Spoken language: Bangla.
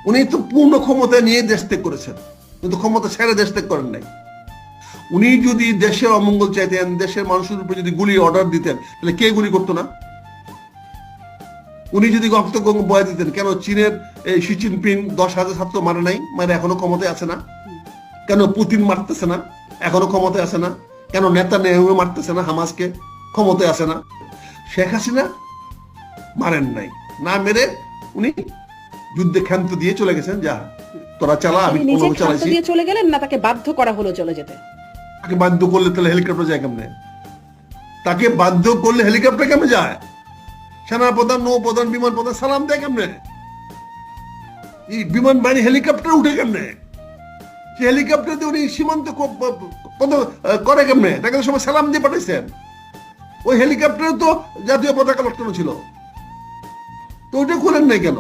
উনি তো পূর্ণ ক্ষমতা নিয়ে দেশ ত্যাগ করেছেন, কিন্তু ক্ষমতা ছেড়ে দেশ ত্যাগ করেন নাই। উনি যদি দেশের অমঙ্গল চাইতেন, দেশের মানুষের উপরে যদি গুলি অর্ডার দিতেন, তাহলে কে গুলি করতো না? উনি যদি রক্ত বয়ে দিতেন, কেন চীনের এই শি জিনপিং 10,000 ছাত্র মারে নাই, মানে এখনো ক্ষমতায় আছে না? কেন পুতিন মারতেছে না, এখনো ক্ষমতায় আছে না? কেন নেতা নেহু মারতেছে না, হামাসকে, ক্ষমতায় আছে না? শেখ হাসিনা মারেন নাই, না মেরে উনি যুদ্ধে ক্ষান্ত দিয়ে চলে গেছেন, যা তোরা চালা, আমি তিনি নিজে কোনোভাবে ক্ষান্ত চালাইছি। দিয়ে চলে গেলেন, না তাকে বাধ্য করা হলো চলে যেতে? তাকে বাধ্য করলে তাহলে হেলিকপ্টার যায় কেমনে? তাকে বাধ্য করলে হেলিকপ্টার কেমনে যায়? সেনা প্রধান, নৌ প্রধান, বিমান প্রধান সালাম দেয় কেমনে? এই বিমান বাহিনী হেলিকপ্টার উঠে কেমনে? সে হেলিকপ্টার দিয়ে উনি সীমান্ত করে কেমনে? তাকে তো সবাই সালাম দিয়ে পাঠাইছেন। ওই হেলিকপ্টারে তো জাতীয় পতাকা লটকানো ছিল, তো ওইটা খুলেন নাই কেন?